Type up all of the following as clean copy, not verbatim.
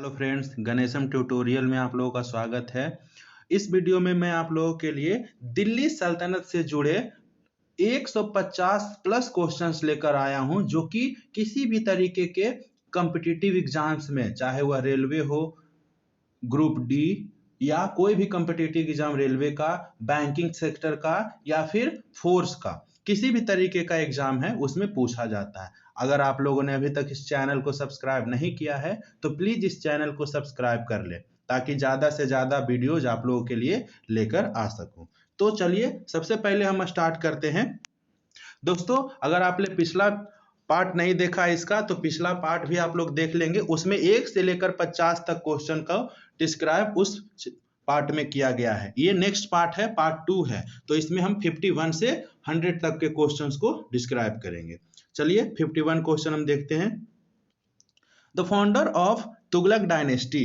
Hello friends, Ganesham tutorial में आप लोगों का स्वागत है। इस वीडियो में मैं आप लोगों के लिए दिल्ली सल्तनत से जुड़े 150 प्लस क्वेश्चंस लेकर आया हूं, जो कि किसी भी तरीके के कॉम्पिटिटिव एग्जाम्स में, चाहे वह रेलवे हो, ग्रुप डी या कोई भी कॉम्पिटिटिव एग्जाम, रेलवे का, बैंकिंग सेक्टर का या फिर फोर्स का, किसी भी तरीके का एग्जाम है उसमें पूछा जाता है। अगर आप लोगों ने अभी तक इस चैनल को सब्सक्राइब नहीं किया है तो प्लीज इस चैनल को सब्सक्राइब कर ले, ताकि ज्यादा से ज्यादा वीडियोज आप लोगों के लिए लेकर आ सकूं। तो चलिए सबसे पहले हम स्टार्ट करते हैं। दोस्तों, अगर आपने पिछला पार्ट नहीं देखा इसका तो पिछला पार्ट भी आप लोग देख लेंगे। उसमें 1 से लेकर 50 तक क्वेश्चन का डिस्क्राइब उस पार्ट में किया गया है। ये नेक्स्ट पार्ट है, पार्ट 2 है, तो इसमें हम 51 से 100 तक के क्वेश्चंस को डिस्क्राइब करेंगे। चलिए 51 क्वेश्चन हम देखते हैं। The founder of Tughlaq dynasty.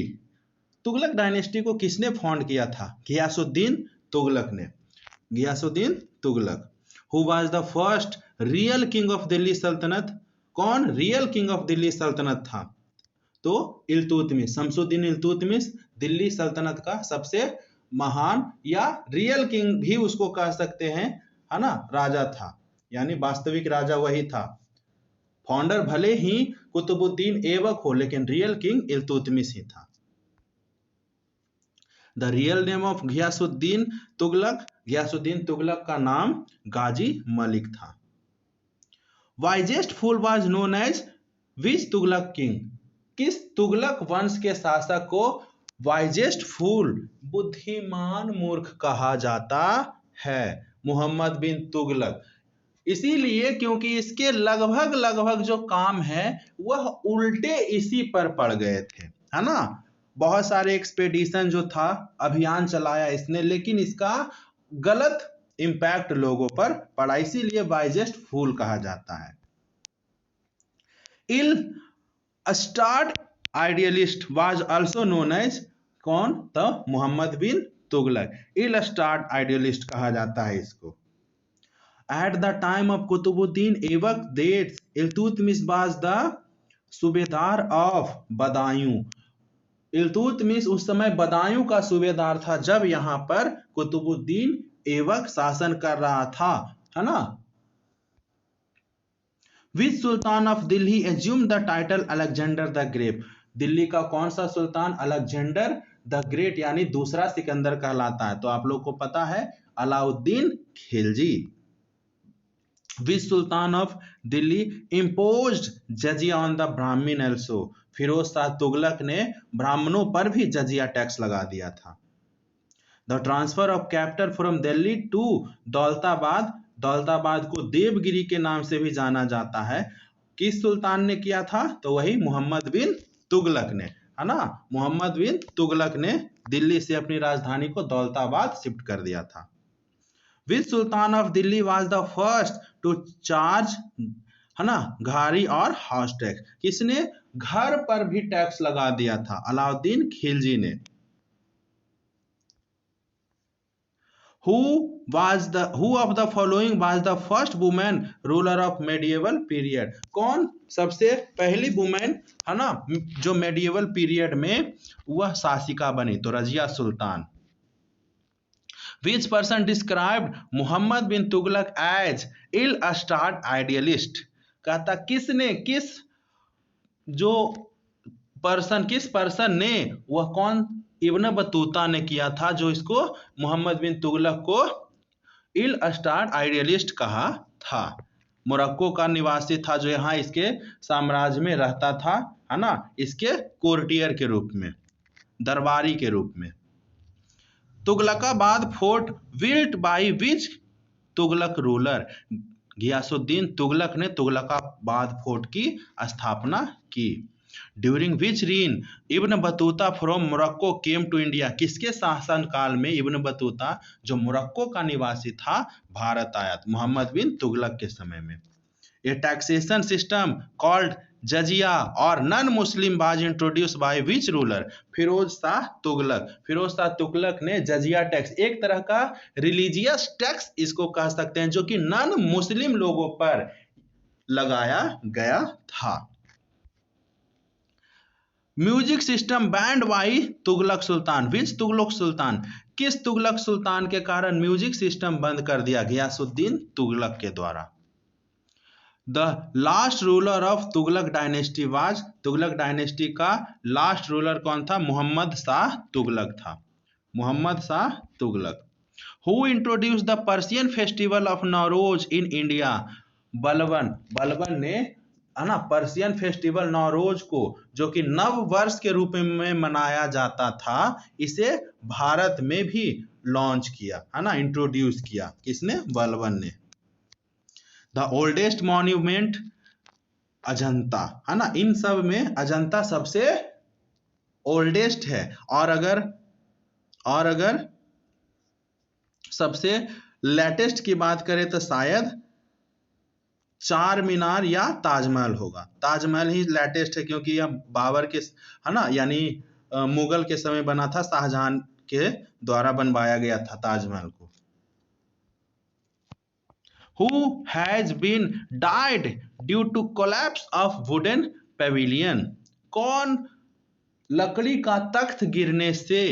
Tughlaq dynasty को किसने फाउंड किया था? घियासुद्दीन तुगलक ने। Ghiyasuddin Tughlaq. Who was the first real king of Delhi सल्तनत? कौन रियल किंग ऑफ दिल्ली सल्तनत था? तो इल्तुतमिश, शमसुद्दीन इल्तुतमिश दिल्ली सल्तनत का सबसे महान या रियल किंग भी उसको कह सकते हैं, है ना, राजा था, यानी वास्तविक राजा वही था। फाउंडर भले ही कुतुबुद्दीन ऐबक हो, लेकिन रियल किंग इल्तुतमिश ही था। The real name of Ghiyasuddin Tughlaq. Ghiyasuddin Tughlaq का नाम गाजी मलिक था। Wisest fool was known as which Tughlaq king? किस तुगलक वंश के शासक को वाइजेस्ट फूल, बुद्धिमान मूर्ख कहा जाता है? मोहम्मद बिन तुगलक। इसीलिए क्योंकि इसके लगभग जो काम है वह उल्टे इसी पर पड़ गए थे, है ना। बहुत सारे एक्सपेडिशन जो था, अभियान चलाया इसने, लेकिन इसका गलत इंपैक्ट लोगों पर पड़ा, इसीलिए वाइजेस्ट फूल कहा जाता है। Ill starred idealist was also known as कौन? तो Mohammad bin Tughlaq. Ill starred idealist कहा जाता है इसको। At the time of Qutbuddin Aibak dates, Iltutmish was the सूबेदार ऑफ बदायूं। इल्तुतमिश उस समय बदायूं का सूबेदार था जब यहाँ पर कुतुबुद्दीन ऐबक शासन कर रहा था, है ना। Which sultan of Delhi assume the title Alexander the Great? Delhi का कौन सा सुल्तान अलेक्जेंडर द ग्रेट यानी दूसरा सिकंदर कहलाता है? तो आप लोग को पता है, Alauddin Khilji. Which Sultan of Delhi imposed जजिया on the Brahmin also? Firoz Shah Tughlaq ने ब्राह्मणों पर भी जजिया टैक्स लगा दिया था। The transfer of capital from Delhi to Daulatabad. Daulatabad को देवगिरी के नाम से भी जाना जाता है। किस सुल्तान ने किया था? तो वही मोहम्मद बिन तुगलक ने, है ना। मोहम्मद बिन तुगलक ने दिल्ली से अपनी राजधानी को दौलताबाद शिफ्ट कर दिया था। Which sultan of Delhi was the first to charge, है ना, घारी और हाउस टैक्स? किसने घर पर भी टैक्स लगा दिया था? अलाउद्दीन खिलजी ने। Who of the following was the first woman ruler of medieval period? कौन सबसे पहली वुमेन, है ना, जो मेडिएवल पीरियड में वह शासिका बनी? तो Razia Sultan. Which person described Muhammad bin Tughlaq as ill-starred idealist? कहता किसने, किस पर्सन ने, वह कौन? इब्न बतूता ने किया था, जो इसको मोहम्मद बिन तुगलक को इल स्टार्ड आइडियलिस्ट कहा था। मोरक्को का निवासी था जो यहाँ इसके साम्राज्य में रहता था, है ना, इसके कोर्टियर के रूप में, दरबारी के रूप में। Tughlaqabad fort built by which Tughlaq ruler? Ghiyasuddin Tughlaq ने तुगलकाबाद फोर्ट की स्थापना की। During which reign Ibn Battuta from Morocco came to India? किसके शासन काल में इब्न बतूता, जो मोरक्को का निवासी था, भारत आया? मोहम्मद बिन तुगलक के समय में। A taxation system called jizya और non Muslim was introduce by which ruler? Firoz Shah Tughlaq. Firoz Shah Tughlaq ने जजिया टैक्स, एक तरह का रिलीजियस टैक्स इसको कह सकते हैं, जो कि नॉन मुस्लिम लोगों पर लगाया गया था। Music system banned by Tughlaq sultan. Which Tughlaq sultan? किस तुगलक सुल्तान के कारण म्यूजिक सिस्टम बंद कर दिया? गयासुद्दीन तुगलक के द्वारा। The last ruler of Tughlaq dynasty was? Tughlaq dynasty का लास्ट रूलर कौन था? मोहम्मद शाह तुगलक था। Mohammad Shah Tughlaq. Who introduce the Persian festival of Nowruz in India? Balban. Balban ने, है ना, पर्सियन फेस्टिवल नौरोज को, जो कि नव वर्ष के रूप में मनाया जाता था, इसे भारत में भी लॉन्च किया, है ना, इंट्रोड्यूस किया। किसने? बलबन ने। The oldest monument? अजंता, है ना। इन सब में अजंता सबसे ओल्डेस्ट है। और अगर सबसे लेटेस्ट की बात करें तो शायद चार मीनार या ताजमहल होगा। ताजमहल ही लेटेस्ट है क्योंकि यह बाबर के, है ना, यानी मुगल के समय बना था, शाहजहां के द्वारा बनवाया गया था ताजमहल को। Who has been died due to collapse of wooden pavilion? कौन लकड़ी का तख्त गिरने से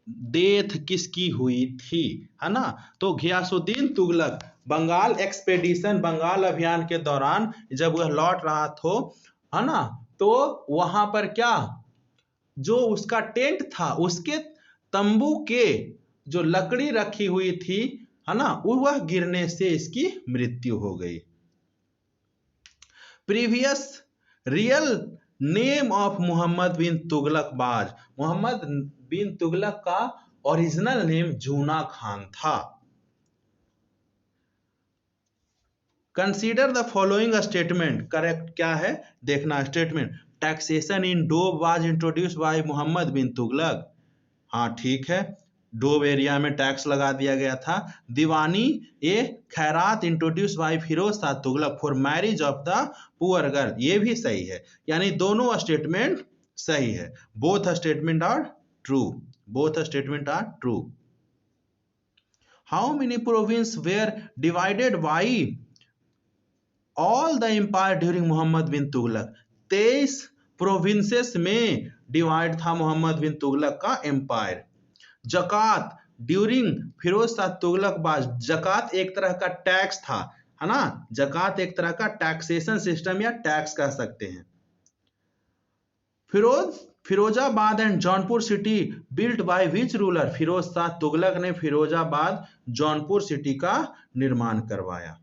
डेथ किसकी हुई थी, है ना? तो घियासुद्दीन तुगलक बंगाल एक्सपेडिशन, बंगाल अभियान के दौरान जब वह लौट रहा था, है ना, तो वहां पर क्या, जो उसका टेंट था, उसके तंबू के जो लकड़ी रखी हुई थी, है ना, वह गिरने से इसकी मृत्यु हो गई। Previous real name of Mohammad bin Tughlaq was? Mohammad bin Tughlaq का ओरिजिनल नेम जूना खान था। Consider the following statement. Correct क्या है देखना। Statement: taxation in Doab was introduce by Mohammad bin Tughlaq. हाँ ठीक है, डोब एरिया में टैक्स लगा दिया गया था। Diwani e Khairat introduce by Firoz Shah Tughlaq for marriage of the poor girl. ये भी सही है, यानी दोनों स्टेटमेंट सही है। Both statement are true. Both statement are true. How many province were divided by all the empire during Mohammad bin Tughlaq? 23 provinces में डिवाइड था मोहम्मद बिन तुगलक का एम्पायर। जकात ड्यूरिंग फिरोज शाह तुगलक बाज? जकात एक तरह का टैक्स था, है ना। जकात एक तरह का टैक्सेशन सिस्टम या टैक्स कह सकते हैं। Firozabad and Jaunpur city built by which ruler? Firoz Shah Tughlaq ने फिरोजाबाद जौनपुर सिटी का निर्माण करवाया।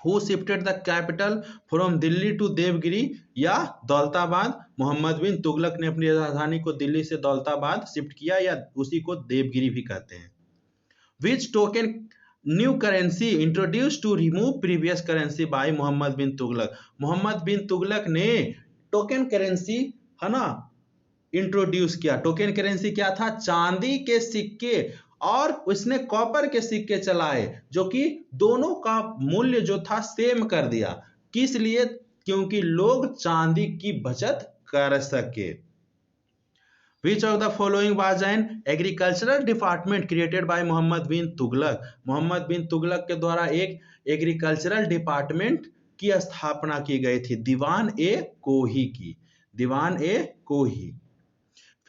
Who shifted the capital from Delhi to Devagiri या दौलताबाद? मोहम्मद बिन तुगलक ने अपनी राजधानी को दिल्ली से दौलताबाद शिफ्ट किया, या उसी को देवगिरी भी कहते हैं। Which token new currency introduce to remove previous currency by Mohammad bin Tughlaq? Mohammad bin Tughlaq ने टोकन करेंसी, है ना, इंट्रोड्यूस किया। टोकन करेंसी क्या था? चांदी के सिक्के, और उसने कॉपर के सिक्के चलाए, जो कि दोनों का मूल्य जो था सेम कर दिया। किस लिए? क्योंकि लोग चांदी की बचत कर सके। Which of the following was an agricultural department created by Mohammad bin Tughlaq? Mohammad bin Tughlaq के द्वारा एक एग्रीकल्चरल डिपार्टमेंट की स्थापना की गई थी, दीवान ए कोही की। दीवान ए कोही।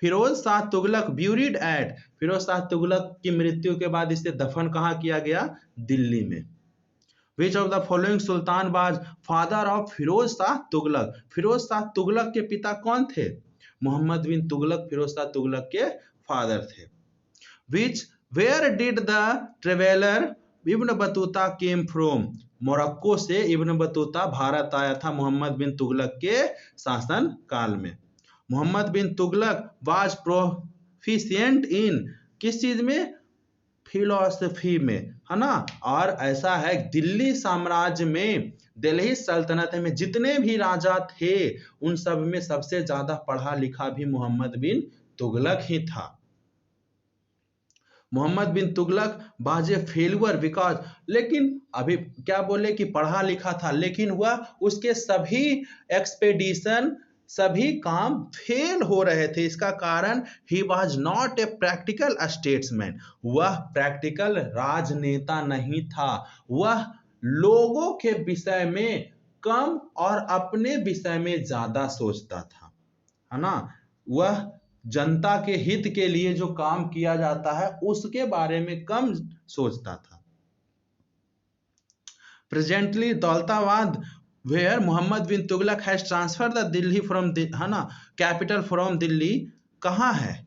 Firoz Shah Tughlaq buried at? फिरोज शाह तुगलक की मृत्यु के बाद इसे दफन कहाँ किया गया? दिल्ली में। Which of the following sultan was father of Firoz Shah Tughlaq? Firoz Shah Tughlaq के पिता कौन थे? मोहम्मद बिन तुगलक फिरोज शाह तुगलक के फादर थे। Which where did the traveller Ibn Battuta came from? Morocco से इब्न बतूता भारत आया था मोहम्मद बिन तुगलक के शासन काल में। मोहम्मद बिन तुगलक वाज प्रोफिशिएंट इन? किस चीज में? फिलोसफी में, है ना। और ऐसा है, दिल्ली साम्राज्य में, दिल्ली सल्तनत में जितने भी राजा थे, उन सब में सबसे ज्यादा पढ़ा लिखा भी मोहम्मद बिन तुगलक ही था। मोहम्मद बिन तुगलक बाजे फेलुअर बिकॉज, लेकिन अभी क्या बोले कि पढ़ा लिखा था, लेकिन हुआ उसके सभी एक्सपेडिशन, सभी काम फेल हो रहे थे। इसका कारण he was not a practical statesman. वह प्रैक्टिकल राजनेता नहीं था, वह लोगों के विषय में कम और अपने विषय में ज्यादा सोचता था। है ना, वह जनता के हित के लिए जो काम किया जाता है उसके बारे में कम सोचता था। Presently Daulatabad where Mohammad bin Tughlaq has transfer the Delhi from, है ना, कैपिटल फ्रॉम दिल्ली, कहाँ है,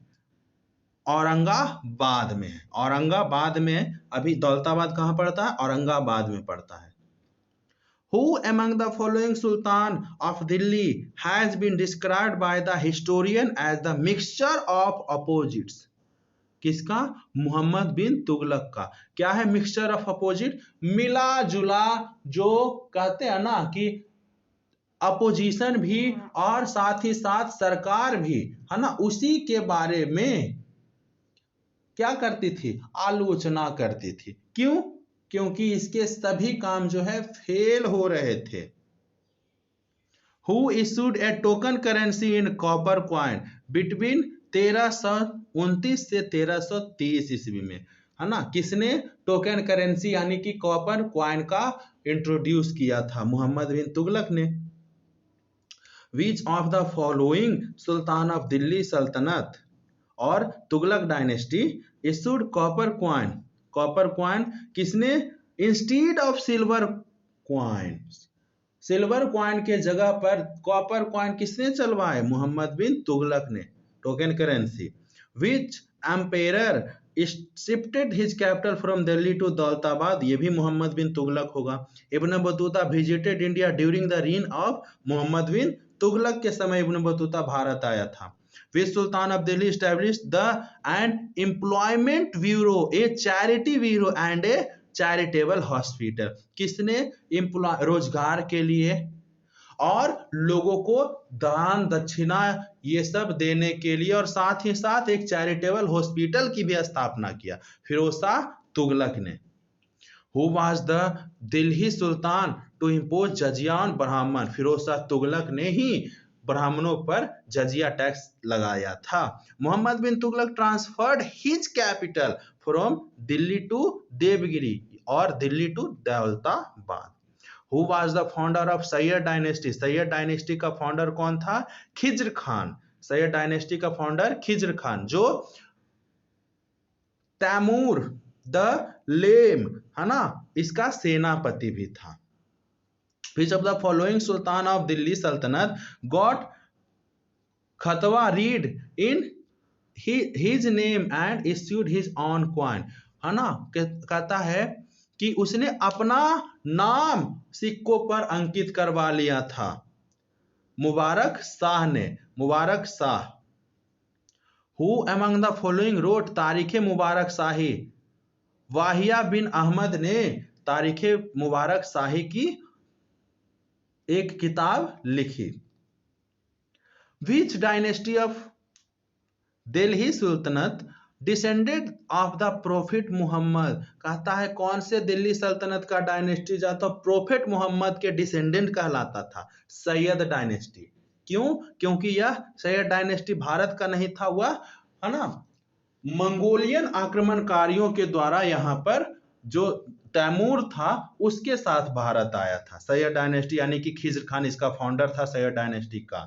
औरंगाबाद में है। औरंगाबाद में, अभी दौलताबाद कहाँ पड़ता है, औरंगाबाद में पड़ता है। Who among the following Sultan of Delhi has been described by the historian as the mixture of opposites? किसका, मोहम्मद बिन तुगलक का। क्या है मिक्सचर ऑफ अपोजिट, मिला जुला, जो कहते हैं ना कि अपोजिशन भी और साथ ही साथ सरकार भी, है ना, उसी के बारे में क्या करती थी, आलोचना करती थी। क्यों, क्योंकि इसके सभी काम जो है फेल हो रहे थे। Who issued a token currency in copper coin between 1329 से 1330 ईस्वी में, है ना, किसने टोकन करेंसी यानी कि कॉपर क्वाइन का इंट्रोड्यूस किया था, मोहम्मद बिन तुगलक ने। Which of the following sultan of Delhi सल्तनत और Tughlaq dynasty issued copper coin, copper coin किसने, instead of silver coin, silver coin के जगह पर कॉपर क्वाइन किसने चलवाए, मोहम्मद बिन तुगलक ने, token currency. Which emperor shifted his capital from Delhi to Daulatabad, ये भी मोहम्मद बिन तुगलक होगा। Ibn Battuta visited India during the reign of Mohammad bin Tughlaq, के समय इब्न बतूता भारत आया था। Which sultan of Delhi established the and employment bureau, a charity bureau and a charitable hospital, किसने रोजगार के लिए और लोगों को दान दक्षिणा ये सब देने के लिए और साथ ही साथ एक चैरिटेबल हॉस्पिटल की भी स्थापना किया, फिरोज शाह तुगलक ने। Who was the Delhi sultan to impose jizya on Brahmin, Firoz Shah Tughlaq ने ही ब्राह्मणों पर जजिया टैक्स लगाया था। Mohammad bin Tughlaq transferred his capital from Delhi to Devagiri और Delhi to Daulatabad. Who was the founder of Sayyid dynasty, Sayyid dynasty का फाउंडर कौन था, खिज्र खान, सैयद डायनेस्टी का फाउंडर खिज्र खान, जो तैमूर द लेम, है ना, इसका सेनापति भी था। Which of the following sultan of Delhi सल्तनत गॉट खतवा read in his name and issued his own coin, है ना, कहता है कि उसने अपना नाम सिक्कों पर अंकित करवा लिया था, मुबारक शाह ने, Mubarak Shah. Who among the following wrote तारीखे मुबारक शाही, वाहिया बिन अहमद ने तारीखे मुबारक शाही की एक किताब लिखी। Which dynasty of Delhi sultanate descended of the prophet Mohammad, कहता है कौन से दिल्ली सल्तनत का डायनेस्टी जाता प्रोफेट मोहम्मद के डिसेंडेंट कहलाता था, सैयद डायनेस्टी। क्यों, क्योंकि यह सैयद डायनेस्टी भारत का नहीं था, वह, है ना, मंगोलियन आक्रमणकारियों के द्वारा यहाँ पर जो तैमूर था उसके साथ भारत आया था। सैयद डायनेस्टी यानी कि खिज्र खान इसका फाउंडर था सैयद डायनेस्टी का।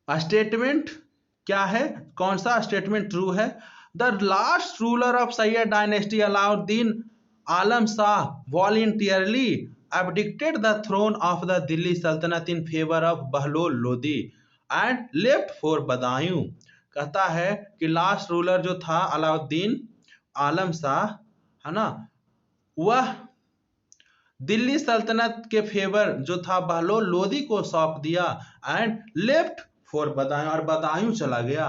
स्टेटमेंट क्या है, कौन सा स्टेटमेंट ट्रू है, the last ruler of Syed dynasty Alauddin Alam Shah voluntarily abdicated the throne of the Delhi सल्तनत in favor of Bahlol Lodi and left for Badaun, कहता है कि लास्ट रूलर जो था अलाउद्दीन आलम शाह, है ना, वह दिल्ली सल्तनत के फेवर जो था बहलोल लोदी को सौंप दिया एंड लेफ्ट फॉर बदायूं, और बदायूं चला गया।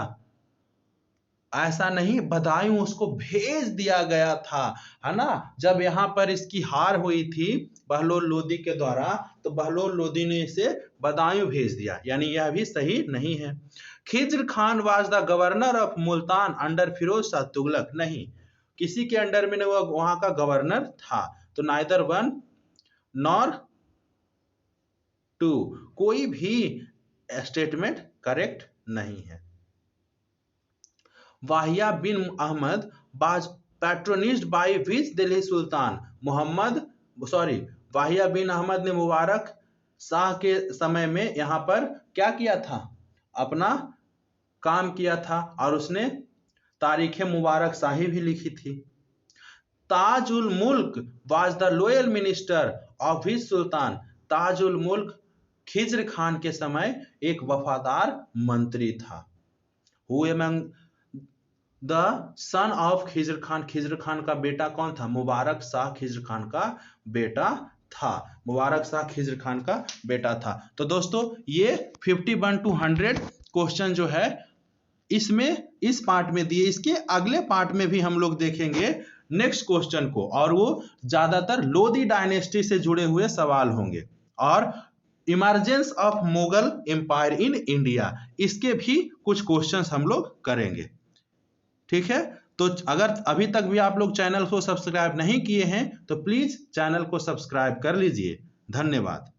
ऐसा नहीं, बदायूं उसको भेज दिया गया था, है ना, जब यहाँ पर इसकी हार हुई थी बहलोल लोदी के द्वारा तो बहलोल लोदी ने इसे बदायूं भेज दिया, यानी यह भी सही नहीं है। Khizr Khan was the governor of Multan under Firoz Shah Tughlaq, नहीं, किसी के अंडर में वह वहां का गवर्नर था, तो नाइदर वन नॉर टू, कोई भी स्टेटमेंट करेक्ट नहीं है। वाहिया बिन अहमद बाज पैट्रोनिज्ड बाय विच दिल्ली सुल्तान, वाहिया बिन अहमद ने मुबारक शाह के समय में यहाँ पर क्या किया था, अपना काम किया था और उसने तारीख मुबारक शाही भी लिखी थी। Tajul Mulk was the loyal minister of his sultan. Tajul Mulk Khizr Khan के समय एक वफादार मंत्री था। Who among the son of Khizr Khan, Khizr Khan का बेटा कौन था, मुबारक शाह खिज्र खान का बेटा था, मुबारक शाह खिज्र खान का बेटा था। तो दोस्तों ये 51 to 100 क्वेश्चन जो है इसमें इस पार्ट में दिए, इसके अगले पार्ट में भी हम लोग देखेंगे नेक्स्ट क्वेश्चन को, और वो ज्यादातर लोदी डायनेस्टी से जुड़े हुए सवाल होंगे और emergence of Mughal empire in India, इसके भी कुछ क्वेश्चंस हम लोग करेंगे। ठीक है, तो अगर अभी तक भी आप लोग चैनल को सब्सक्राइब नहीं किए हैं तो प्लीज चैनल को सब्सक्राइब कर लीजिए। धन्यवाद।